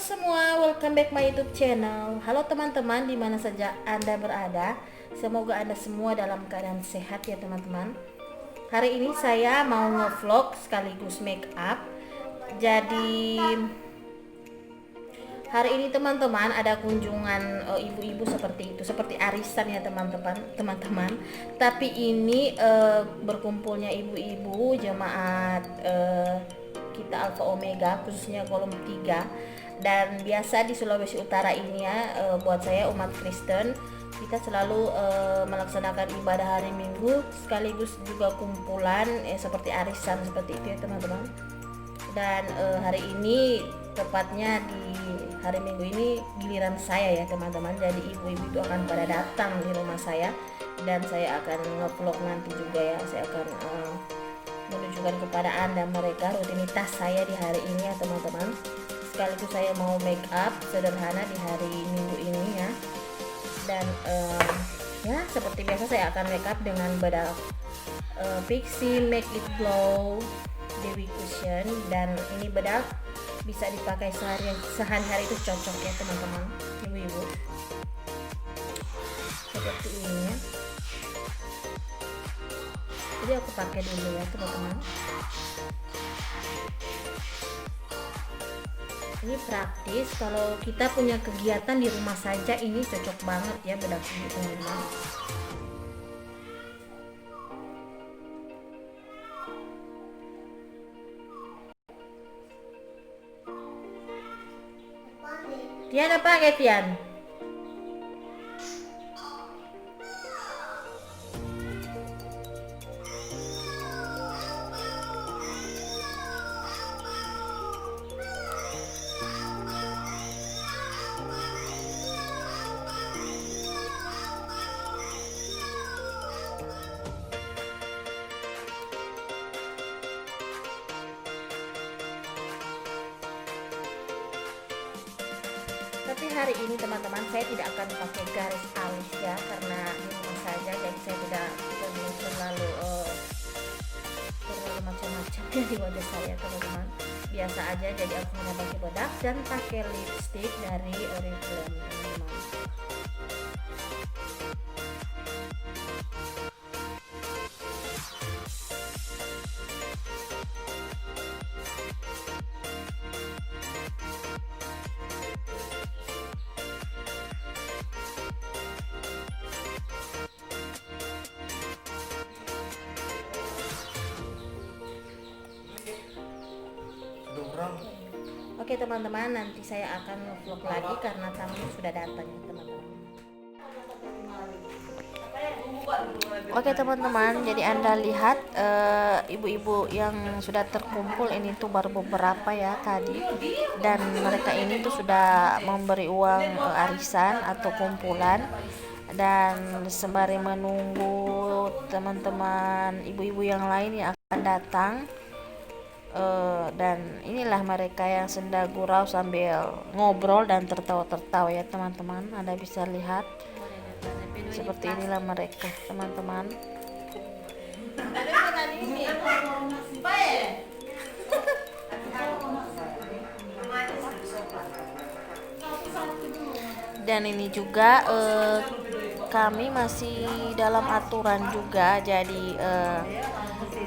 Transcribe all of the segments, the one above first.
semua, welcome back my YouTube channel. Halo teman-teman, di mana saja Anda berada. Semoga Anda semua dalam keadaan sehat ya teman-teman. Hari ini saya mau ngevlog sekaligus make up. Jadi hari ini teman-teman ada kunjungan ibu-ibu seperti itu, seperti arisan ya teman-teman. Tapi ini berkumpulnya ibu-ibu jemaat kita Alpha Omega, khususnya kolom 3. Dan biasa di Sulawesi Utara ini ya, buat saya umat Kristen, kita selalu melaksanakan ibadah hari Minggu sekaligus juga kumpulan seperti arisan seperti itu ya teman-teman. Dan hari ini tepatnya di hari Minggu ini giliran saya ya teman-teman. Jadi ibu-ibu itu akan pada datang di rumah saya dan saya akan nge-vlog nanti juga ya. Saya akan menunjukkan kepada Anda mereka rutinitas saya di hari ini ya teman-teman. Sekaligus saya mau make up sederhana di hari Minggu ini ya. Dan ya seperti biasa saya akan make up dengan bedak Pixi Make It Glow Dewy Cushion. Dan ini bedak bisa dipakai sehari-hari itu cocok ya teman-teman, ibu-ibu. Seperti ini ya. Jadi aku pakai dulu ya teman-teman. Ini praktis kalau kita punya kegiatan di rumah saja, ini cocok banget ya bedak ini teman-teman. Tian apa ya Tian? Tapi hari ini teman-teman saya tidak akan pakai garis alis ya, karena di rumah saja, jadi saya tidak perlu terlalu macam-macam ya di wajah saya teman-teman. Biasa aja, jadi aku hanya pakai bedak dan pakai lipstick dari Oriflame teman-teman. Oke teman-teman, nanti saya akan vlog lagi karena tamu sudah datang ya teman-teman. Oke teman-teman, jadi Anda lihat ibu-ibu yang sudah terkumpul ini tuh baru beberapa ya tadi, dan mereka ini tuh sudah memberi uang arisan atau kumpulan, dan sembari menunggu teman-teman ibu-ibu yang lain yang akan datang. Dan inilah mereka yang sedang gurau sambil ngobrol dan tertawa-tertawa ya teman-teman. Anda bisa lihat seperti inilah mereka teman-teman. Dan ini juga kami masih dalam aturan juga, jadi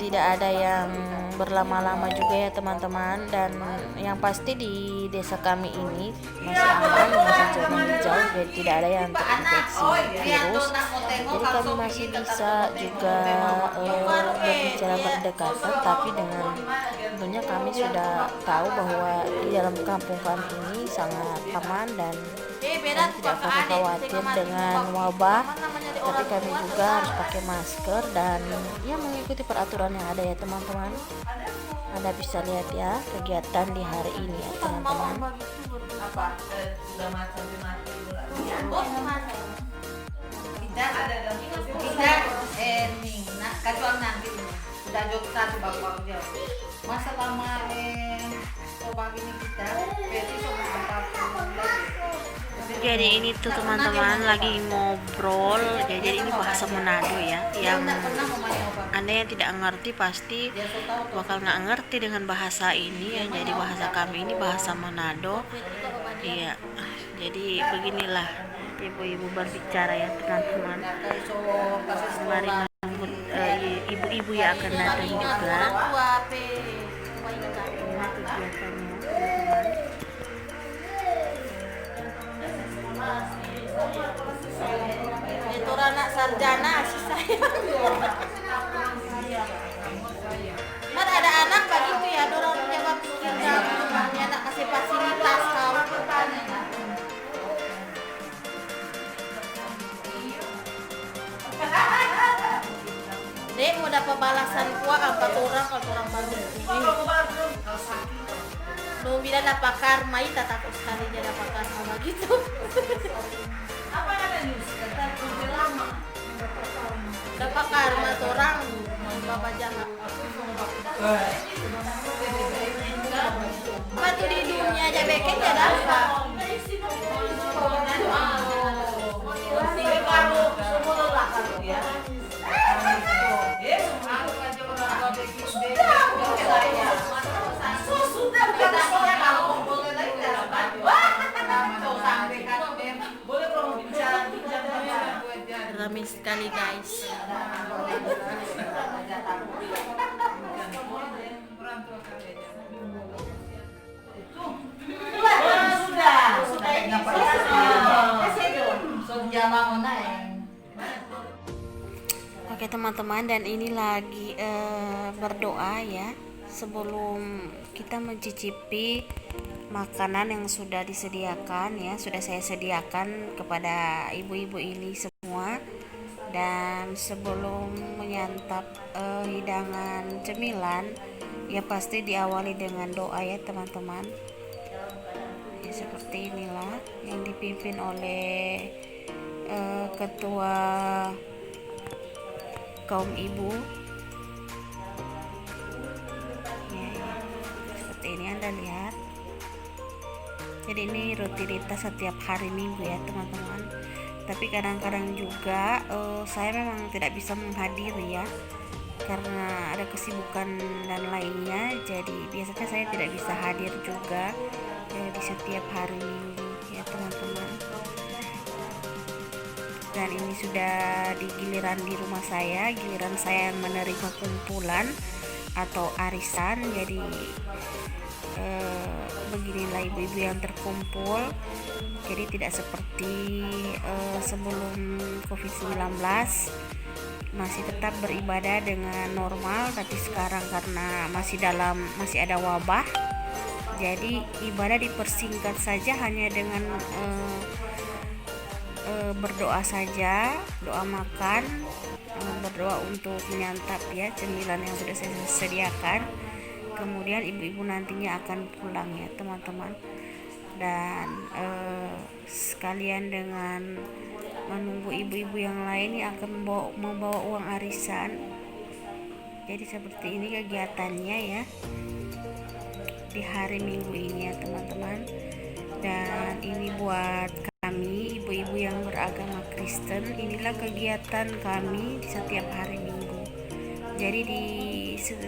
tidak ada yang berlama-lama juga ya teman-teman. Dan yang pasti di desa kami ini masih aman, masih zona hijau, jadi tidak ada yang terinfeksi virus. Jadi kami masih bisa juga berbicara berdekatan, tapi dengan tentunya kami sudah tahu bahwa di dalam kampung kami ini sangat aman dan kami tidak perlu khawatir dengan wabah. Tapi kami juga harus pakai masker dan ya mengikuti peraturan yang ada ya teman-teman. Anda bisa lihat ya kegiatan di hari ini ya teman-teman. Masa lama jadi ini tuh teman-teman lagi ngobrol, jadi ini bahasa Manado ya, yang Anda yang tidak ngerti pasti bakal nggak ngerti dengan bahasa ini ya. Jadi bahasa kami ini bahasa Manado. Iya, jadi beginilah ibu-ibu berbicara ya teman-teman. Mari menyambut ibu-ibu yang akan datang juga. Inilah kegiatannya teman-teman. Itu anak sarjana sih saya. Kan ada anak begitu ya, dorong coba pikir ya anak kasih fasilitas kau. Dek mau dapat balasan kuah apa orang kalau orang baru ini. Mau bilang dapat karma, itu takut sekali dia dapat karma begitu. Apa namanya? Dapat karma orang bapak jahat. Batu di dunia aja beken ya dapat. Ramai sekali guys. Oke teman-teman, dan ini lagi berdoa ya sebelum kita mencicipi makanan yang sudah disediakan ya, sudah saya sediakan kepada ibu-ibu ini semua. Dan sebelum menyantap hidangan cemilan ya pasti diawali dengan doa ya teman-teman. Ya seperti inilah yang dipimpin oleh ketua kaum ibu ya, seperti ini Anda lihat. Jadi ini rutinitas setiap hari Minggu ya teman-teman. Tapi kadang-kadang juga saya memang tidak bisa menghadiri ya karena ada kesibukan dan lainnya. Jadi biasanya saya tidak bisa hadir juga di setiap hari Minggu ya teman-teman. Dan ini sudah di giliran di rumah saya, giliran saya yang menerima kumpulan atau arisan. Jadi beginilah ibu-ibu yang terkumpul. Jadi tidak seperti sebelum COVID-19, masih tetap beribadah dengan normal. Tapi sekarang karena masih ada wabah, jadi ibadah dipersingkat saja hanya dengan berdoa saja, doa makan, berdoa untuk menyantap ya cemilan yang sudah saya sediakan. Kemudian ibu-ibu nantinya akan pulang ya teman-teman. Dan sekalian dengan menunggu ibu-ibu yang lain yang akan membawa uang arisan. Jadi seperti ini kegiatannya ya di hari Minggu ini ya teman-teman. Dan ini buat kami ibu-ibu yang beragama Kristen, inilah kegiatan kami di setiap hari Minggu. Jadi di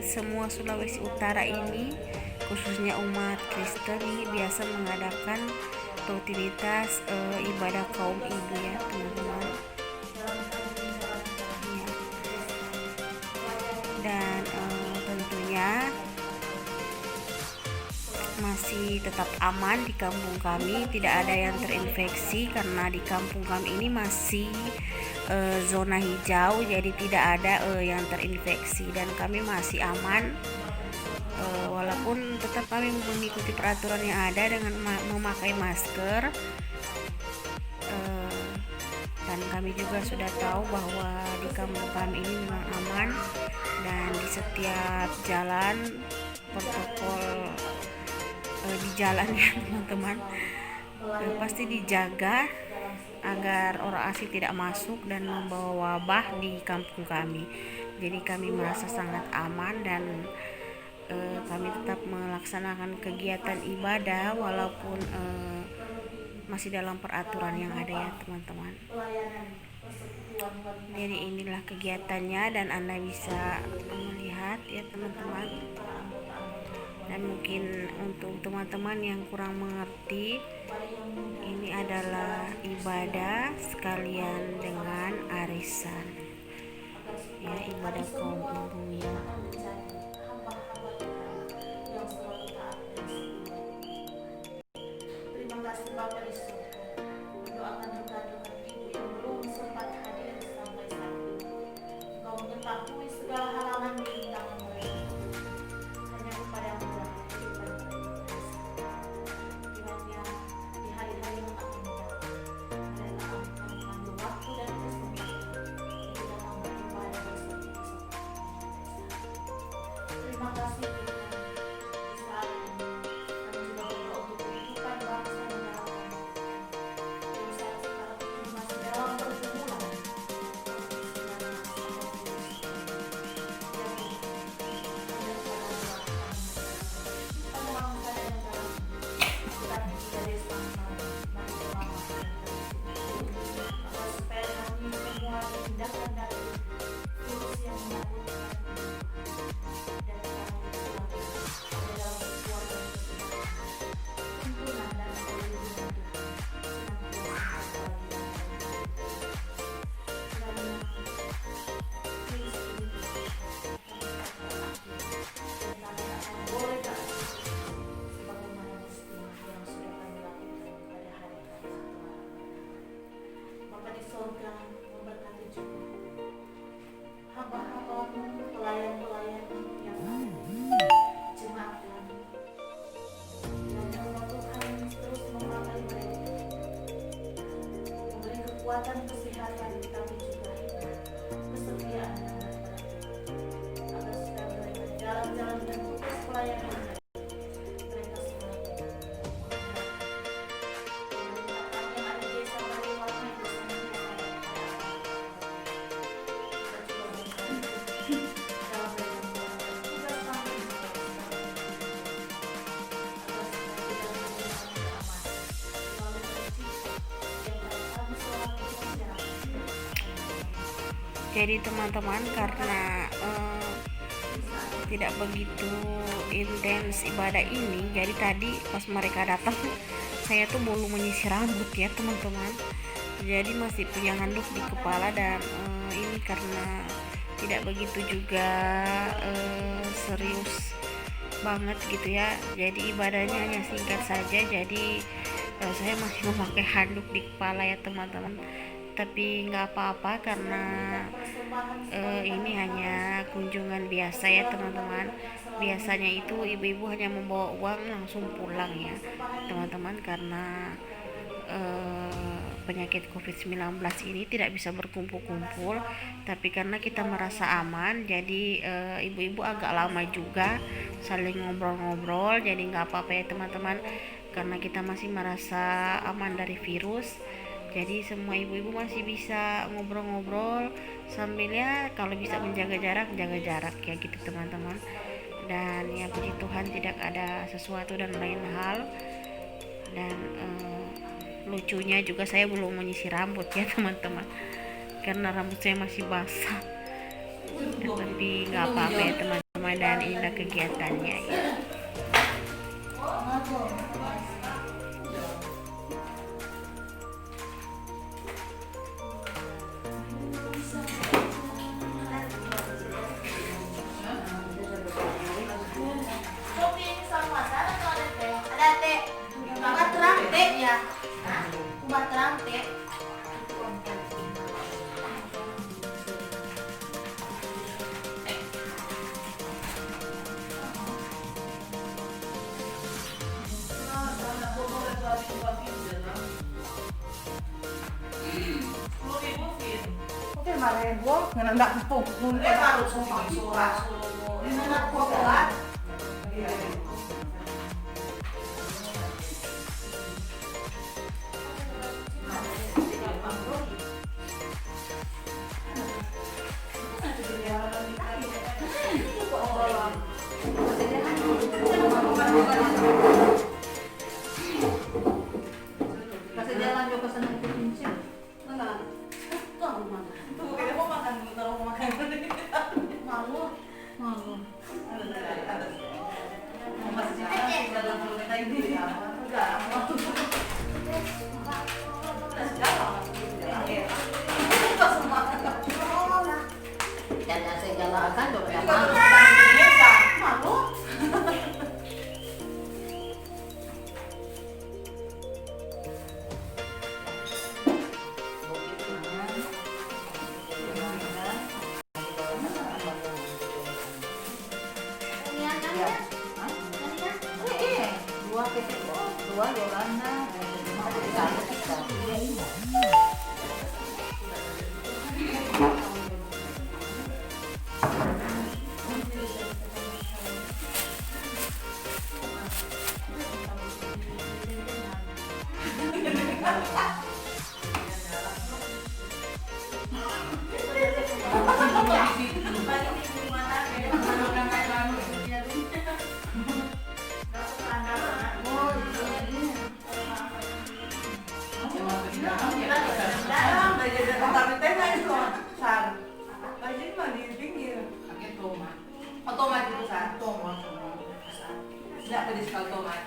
semua Sulawesi Utara ini, khususnya umat Kristen ini biasa mengadakan rutinitas ibadah kaum ibu ya teman-teman ya. Dan tentunya masih tetap aman di kampung kami, tidak ada yang terinfeksi karena di kampung kami ini masih zona hijau, jadi tidak ada yang terinfeksi dan kami masih aman. Walaupun tetap kami mengikuti peraturan yang ada dengan memakai masker, dan kami juga sudah tahu bahwa di kampung kami ini memang aman. Dan di setiap jalan protokol di jalan ya teman-teman pasti dijaga agar orang asing tidak masuk dan membawa wabah di kampung kami. Jadi kami merasa sangat aman dan kami tetap melaksanakan kegiatan ibadah walaupun masih dalam peraturan yang ada ya teman-teman. Jadi inilah kegiatannya dan Anda bisa melihat ya teman-teman. Dan mungkin untuk teman-teman yang kurang mengerti, ini adalah ibadah sekalian dengan arisan. Ya, ibadah kaum ibu ya. Terima kasih Bapak di surga. Doakan rekan-rekan ibu yang belum sempat hadir sampai saat ini. Engkau mengetahui segala halangan di tangan mereka. Hanya kepadamu lah kehidupan mereka. Kiranya di hari-hari yang akan datang, mereka akan mengambil waktu dan kesempatan untuk datang beribadah bersama. Terima kasih Tuhan. Di saat ini kami juga berdoa untuk kehidupan bangsa negara kami. Yang saat sekarang ini masih dalam pergumulan. Bapak di surga memberkati juga hamba-hambamu, pelayan-pelayan yang ada, jemaat kami. Kiranya Allah Tuhan terus memakai mereka, memberi kekuatan, kesehatan, tapi juga hikmat, kesetiaan yang berarti, agar supaya mereka di jalan-jalan dan tugas pelayanan mereka selalu Jadi teman-teman, karena tidak begitu intens ibadah ini, jadi tadi pas mereka datang saya tuh belum menyisir rambut ya teman-teman. Jadi masih punya handuk di kepala dan ini karena tidak begitu juga serius banget gitu ya. Jadi ibadahnya hanya singkat saja. Jadi saya masih memakai handuk di kepala ya teman-teman. Tapi nggak apa-apa karena ini hanya kunjungan biasa ya teman-teman. Biasanya itu ibu-ibu hanya membawa uang langsung pulang ya teman-teman, karena penyakit COVID-19 ini tidak bisa berkumpul-kumpul. Tapi karena kita merasa aman, jadi ibu-ibu agak lama juga saling ngobrol-ngobrol. Jadi nggak apa-apa ya teman-teman, karena kita masih merasa aman dari virus. Jadi semua ibu-ibu masih bisa ngobrol-ngobrol sambil ya kalau bisa menjaga jarak ya gitu teman-teman. Dan ya puji Tuhan tidak ada sesuatu dan lain hal. Dan lucunya juga saya belum menyisir rambut ya teman-teman, karena rambut saya masih basah. Tapi nggak apa-apa ya teman-teman, dan inilah kegiatannya ya. Nggak kepung, baru sumpah surah ini nak kuat. Masih jalan juga senang kucing. Mana? Tuh mana? Otomat itu satu, tidak pedis kalau tomat.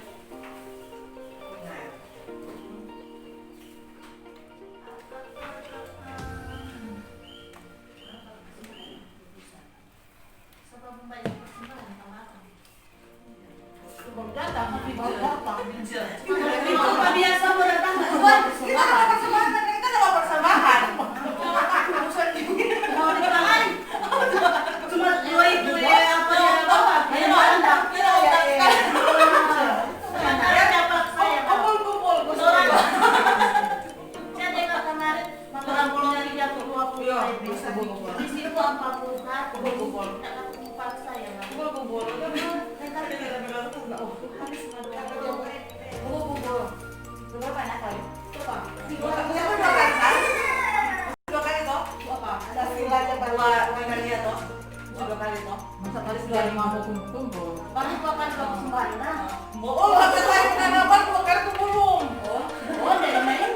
Biasa mau datang buat kita persembahan, kita dapat persembahan. Mau dipakai? Cuma dua itu ya apa ya apa? Ya mantap. Sementara dapat saya. Kumpul. Saya dengar kemarin makan dari jatuh 20 di situ 40 kan. Kumpul. Paksa ya. Kumpul. Berapa anak kali? Dua kali toh? Apa? Ada silanya dua kali ya toh? Dua kali toh? Masa kali sekali mau kumpul? Paling dua kali kalau sembarang. Oh, habis saya kenapa dua kali tuh belum? Oh, dari mana?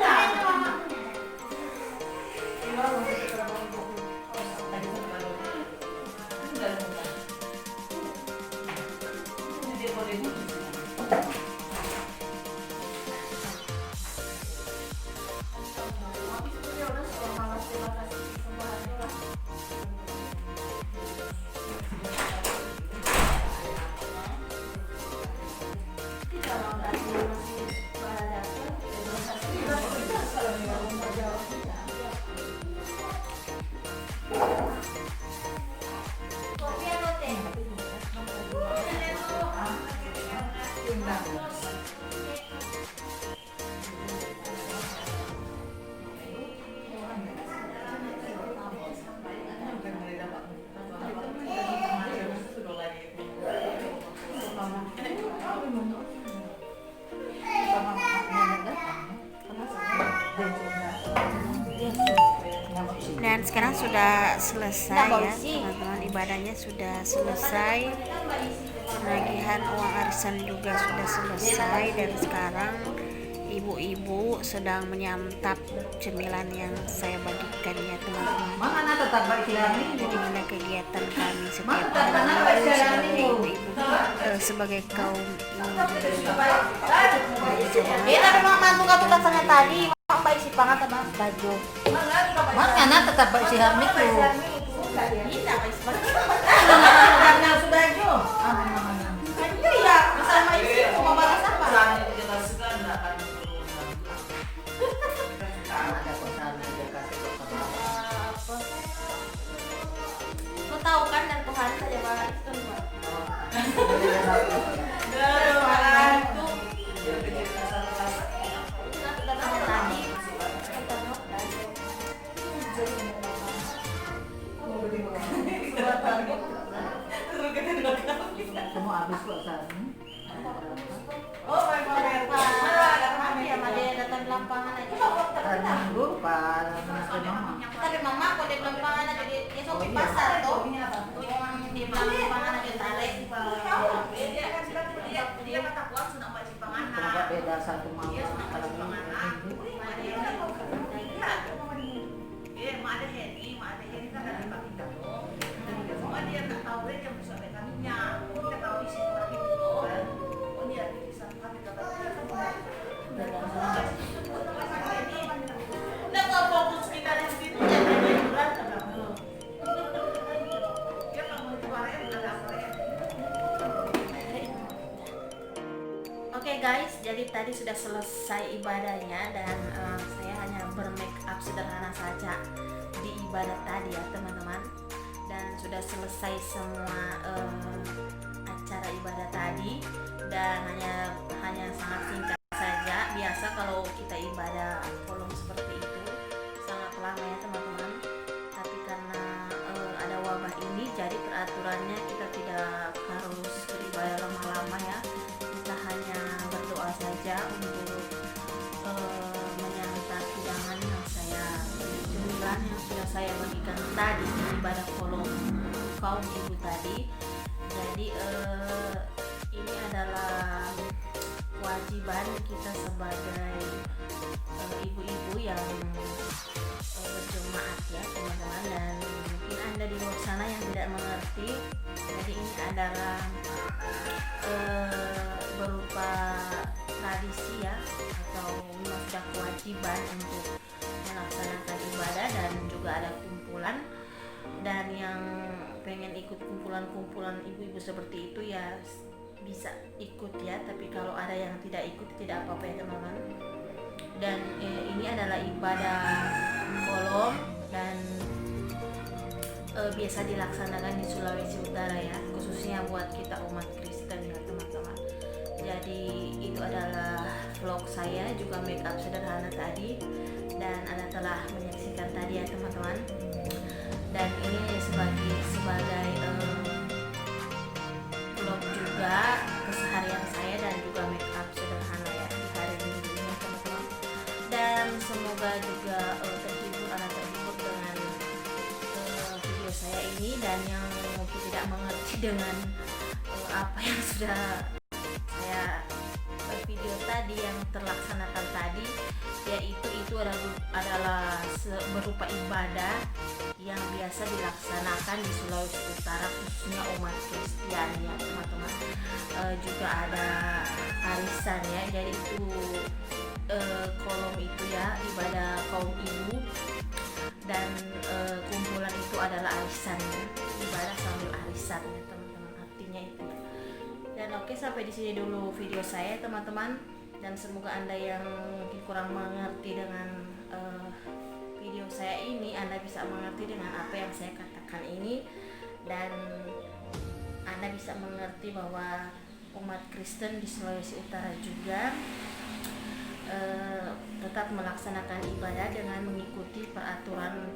Dan sekarang sudah selesai ya teman-teman, ibadahnya sudah selesai, penagihan uang arisan juga sudah selesai, dan sekarang ibu-ibu sedang menyantap cemilan yang saya bagikan ya teman-teman. Jadi inilah kegiatan kami setiap hari sebagai ibu-ibu, sebagai kaum Tapi mama tuh kata rasanya tadi, mama baik si pangat sama baju. Makanya tetap baik si Harmi tuh. Iya, baik si pangat. Karena sudah jo. Iya, bersama istri mau balas apa? Lo tahu kan dan Tuhan saja balas itu. Semua habis kok Sani. Oh, baik. Ya, dia datang lapangan aja. Hari Minggu Pak, mama. Tapi mama kok di lapangan aja dia sok di pasar tuh. Tuh yang di lapangan aja tarik. Dia kata kuat sudah baca panganan. Berapa beda satu mama kalau Oke guys, jadi tadi sudah selesai ibadahnya dan saya hanya bermake up sederhana saja di ibadah tadi ya teman-teman, dan sudah selesai semua acara ibadah tadi, dan hanya sangat singkat saja. Biasa kalau kita ibadah kolom seperti itu sangat lama ya teman-teman, tapi karena ada wabah ini jadi peraturannya kita tidak harus beribadah lama-lama ya. Kita hanya berdoa saja untuk menyantap hidangan yang cemilan yang sudah saya bagikan tadi di ibadah kolom kaum ibu tadi. Jadi ini adalah kewajiban kita sebagai ibu-ibu yang berjemaat ya teman-teman, dan mungkin Anda di luar sana yang tidak mengerti. Jadi ini adalah berupa tradisi ya, atau memang sudah kewajiban untuk melaksanakan ibadah, dan juga ada kumpulan. Dan yang pengen ikut kumpulan-kumpulan ibu-ibu seperti itu ya bisa ikut ya, tapi kalau ada yang tidak ikut tidak apa-apa ya teman-teman. Dan ini adalah ibadah kolom dan biasa dilaksanakan di Sulawesi Utara ya, khususnya buat kita umat Kristen ya teman-teman. Jadi itu adalah vlog saya, juga make up sederhana tadi, dan Anda telah menyaksikan tadi ya teman-teman. Dan ini sebagai vlog juga keseharian saya dan juga make up sederhana ya di hari Minggu ini teman-teman. Dan semoga juga Anda terhibur dengan video saya ini, dan yang mungkin tidak mengerti dengan apa yang sudah saya video tadi yang terlaksanakan tadi, yaitu itu adalah berupa ibadah yang biasa dilaksanakan di Sulawesi Utara, khususnya umat Kristen ya teman-teman. Juga ada arisan ya, jadi itu kolom itu ya ibadah kaum ibu, dan kumpulan itu adalah arisan ya, ibadah sambil arisan ya teman-teman, artinya itu. Dan oke, sampai di sini dulu video saya teman-teman, dan semoga Anda yang mungkin kurang mengerti dengan video saya ini, Anda bisa mengerti dengan apa yang saya katakan ini, dan Anda bisa mengerti bahwa umat Kristen di Sulawesi Utara juga tetap melaksanakan ibadah dengan mengikuti peraturan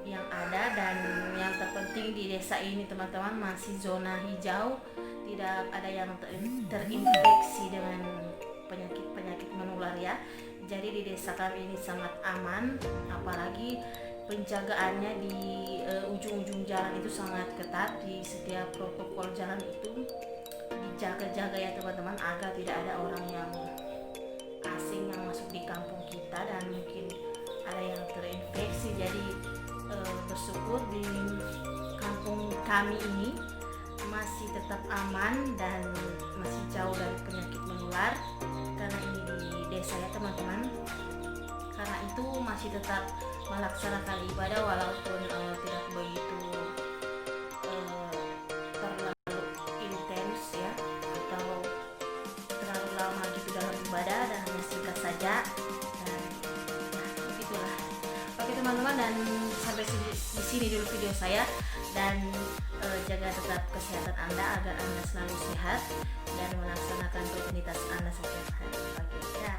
yang ada. Dan yang terpenting di desa ini teman-teman masih zona hijau, tidak ada yang terinfeksi dengan penyakit menular ya. Jadi di desa kami ini sangat aman, apalagi penjagaannya di ujung-ujung jalan itu sangat ketat. Di setiap protokol jalan itu dijaga-jaga ya teman-teman, agar tidak ada orang yang asing yang masuk di kampung kita dan mungkin ada yang terinfeksi. Jadi bersyukur di kampung kami ini masih tetap aman dan masih jauh dari penyakit menular, karena ini di desa ya teman-teman. Karena itu masih tetap melaksanakan ibadah walaupun tidak begitu terlalu intens ya, atau terlalu lama gitu dalam ibadah, dan hanya singkat saja. Dan begitulah. Oke teman-teman, dan sampai di sini dulu video saya, dan jaga tetap kesehatan Anda agar Anda selalu sehat dan melaksanakan rutinitas Anda setiap hari. Oke, ya.